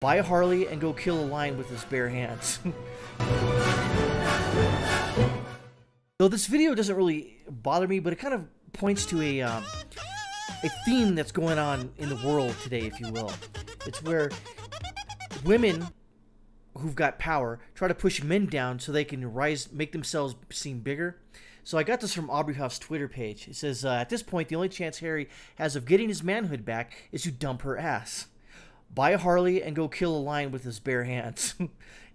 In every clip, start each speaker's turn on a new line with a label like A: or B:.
A: Buy a Harley and go kill a lion with his bare hands. Though this video doesn't really bother me, but it kind of points to a theme that's going on in the world today, if you will. It's where women who've got power try to push men down so they can make themselves seem bigger. So I got this from Aubrey Huff's Twitter page. It says, at this point, the only chance Harry has of getting his manhood back is to dump her ass. Buy a Harley and go kill a lion with his bare hands.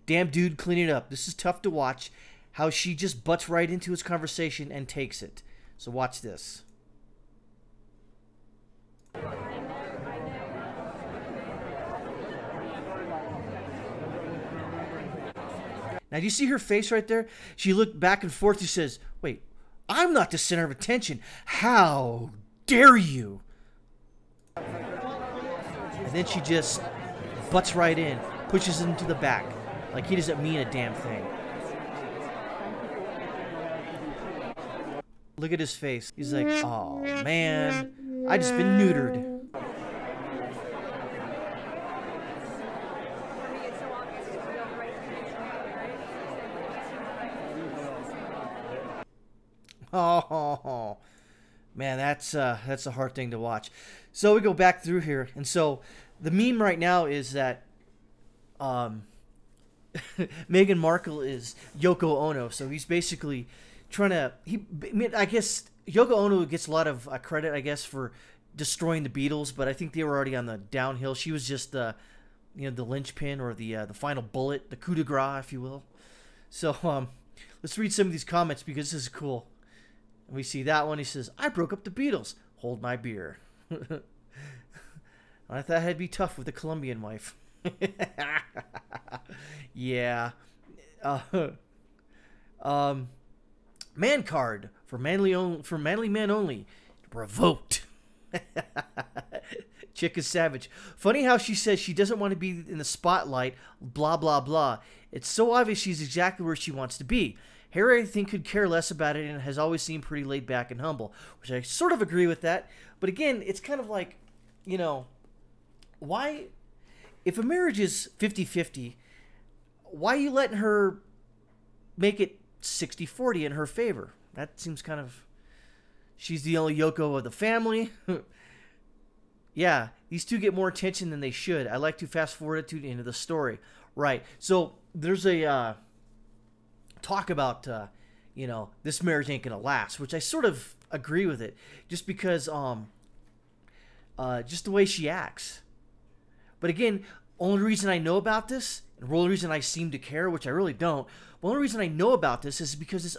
A: Damn dude, clean it up. This is tough to watch. How she just butts right into his conversation and takes it. So watch this. Now, do you see her face right there? She looked back and forth. She says, wait, I'm not the center of attention. How dare you? And then she just butts right in, pushes him to the back, like he doesn't mean a damn thing. Look at his face. He's like, oh man, I just been neutered. Oh man, that's a hard thing to watch. So we go back through here, and so the meme right now is that Meghan Markle is Yoko Ono. So he's basically trying to. I guess Yoko Ono gets a lot of credit, I guess, for destroying the Beatles, but I think they were already on the downhill. She was just the linchpin or the final bullet, the coup de grace, if you will. So let's read some of these comments because this is cool. We see that one. He says, I broke up the Beatles. Hold my beer. I thought it'd be tough with a Colombian wife. Yeah. Man card for manly men only. Revoked. Chick is savage. Funny how she says she doesn't want to be in the spotlight. Blah, blah, blah. It's so obvious she's exactly where she wants to be. Harry, I think, could care less about it and has always seemed pretty laid back and humble, which I sort of agree with that. But again, it's kind of like, why, if a marriage is 50-50, why are you letting her make it 60-40 in her favor? That seems kind of, she's the only Yoko of the family. Yeah, these two get more attention than they should. I like to fast forward it to the end of the story. Right, so there's a talk about, this marriage ain't gonna last, which I sort of agree with it, just because, just the way she acts. But again, only reason I know about this, and the only reason I seem to care, which I really don't, the only reason I know about this is because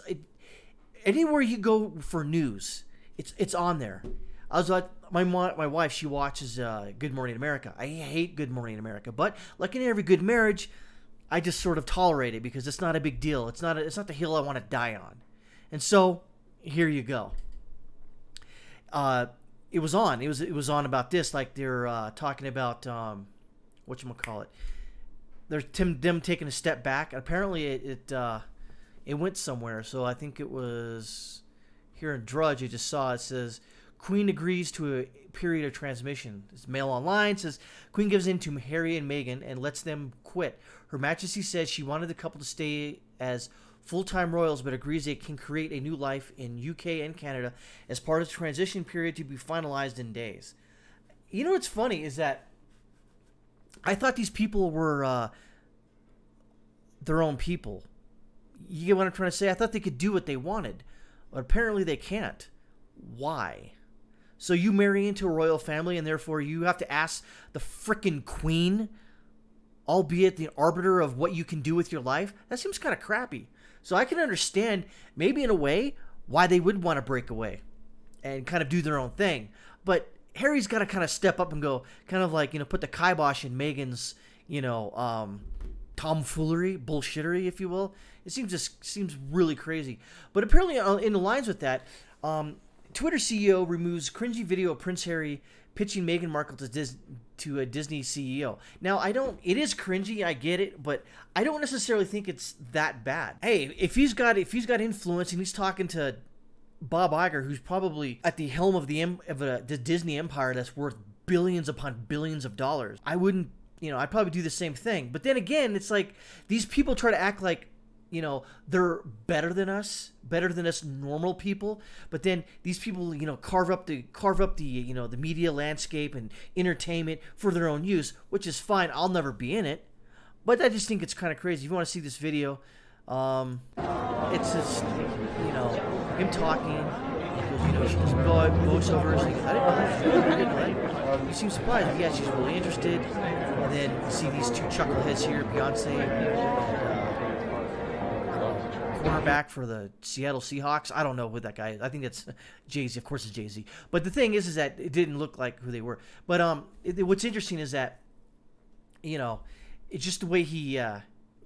A: anywhere you go for news, it's on there. I was like, my wife, she watches Good Morning America. I hate Good Morning America, but like in every good marriage, I just sort of tolerate it because it's not a big deal. It's not the hill I want to die on. And so here you go. It was on. It was on about this. Like they're talking about whatchamacallit. There's them taking a step back. Apparently it went somewhere. So I think it was here in Drudge. I just saw it says Queen agrees to a period of transmission. It's Mail Online says Queen gives in to Harry and Meghan and lets them quit. Her Majesty says she wanted the couple to stay as full-time royals, but agrees they can create a new life in UK and Canada as part of the transition period to be finalized in days. You know what's funny is that I thought these people were their own people. You get what I'm trying to say? I thought they could do what they wanted, but apparently they can't. Why? So you marry into a royal family and therefore you have to ask the frickin' Queen, albeit the arbiter of what you can do with your life? That seems kind of crappy. So I can understand, maybe in a way, why they would want to break away and kind of do their own thing. But Harry's got to kind of step up and go, kind of like, put the kibosh in Meghan's, tomfoolery, bullshittery, if you will. It seems really crazy. But apparently, in the lines with that, Twitter CEO removes cringy video of Prince Harry pitching Meghan Markle to a Disney CEO. Now, it is cringy, I get it, but I don't necessarily think it's that bad. Hey, if he's got influence and he's talking to Bob Iger, who's probably at the helm of the Disney empire that's worth billions upon billions of dollars, I wouldn't you know, I'd probably do the same thing. But then again, it's like these people try to act like, you know, they're better than us normal people. But then these people, you know, carve up the you know, the media landscape and entertainment for their own use, which is fine. I'll never be in it. But I just think it's kind of crazy. If you want to see this video, it's just, you know, him talking. He goes, you know, she does voiceovers. He goes, I didn't know that. You seem surprised. But yeah, she's really interested. And then you see these two chuckleheads here, Beyonce and cornerback for the Seattle Seahawks. I don't know who that guy is. I think that's Jay-Z. Of course it's Jay-Z. But the thing is that it didn't look like who they were. But what's interesting is that, you know, it's just the way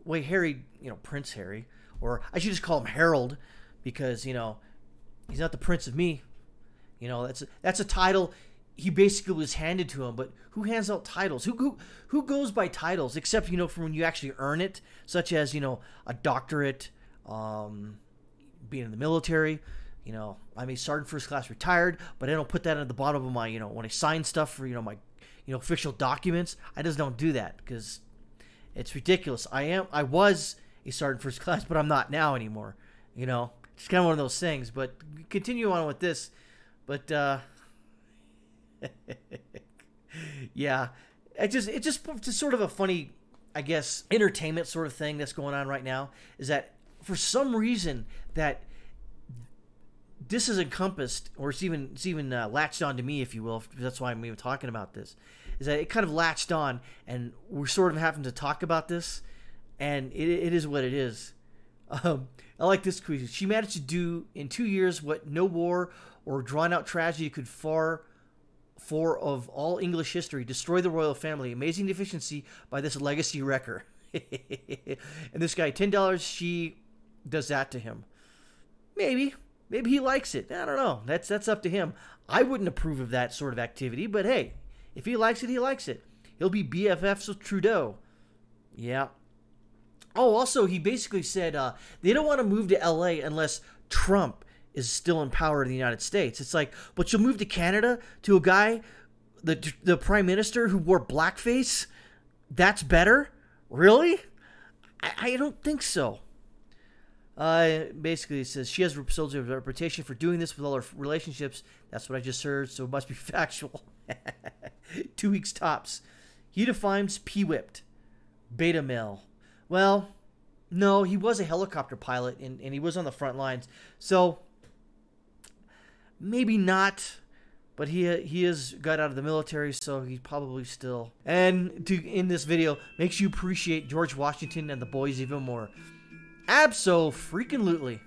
A: way Harry, you know, Prince Harry, or I should just call him Harold, because, you know, he's not the Prince of Me. You know, that's a title he basically was handed to him. But who hands out titles? Who goes by titles, except, you know, for when you actually earn it, such as, you know, a doctorate, being in the military. You know, I'm a sergeant first class retired, but I don't put that at the bottom of my, you know, when I sign stuff for, you know, my, you know, official documents. I just don't do that because it's ridiculous. I was a sergeant first class, but I'm not now anymore. You know, it's kind of one of those things. But continue on with this. But yeah, it's just sort of a funny, I guess, entertainment sort of thing that's going on right now. Is that for some reason that this is encompassed, or it's even latched on to me, if you will. That's why I'm even talking about this. Is that it kind of latched on, and we're sort of having to talk about this, and it is what it is. I like this tweet. She managed to do in 2 years what no war or drawn-out tragedy could for of all English history: destroy the royal family. Amazing efficiency by this legacy wrecker. And this guy, $10. She does that to him. Maybe he likes it. I don't know. That's up to him. I wouldn't approve of that sort of activity, but hey. If he likes it, he likes it. He'll be BFFs with Trudeau. Yeah. Oh, also, he basically said they don't want to move to L.A. unless Trump is still in power in the United States. It's like, but you'll move to Canada to a guy, the prime minister who wore blackface? That's better? Really? I don't think so. Basically, it says she has a reputation for doing this with all her relationships. That's what I just heard, so it must be factual. 2 weeks tops. He defines P-whipped. Beta male. Well, no, he was a helicopter pilot, and he was on the front lines. So, maybe not, but he has got out of the military, so he's probably still. And in this video, makes you appreciate George Washington and the boys even more. Abso-freaking-lutely.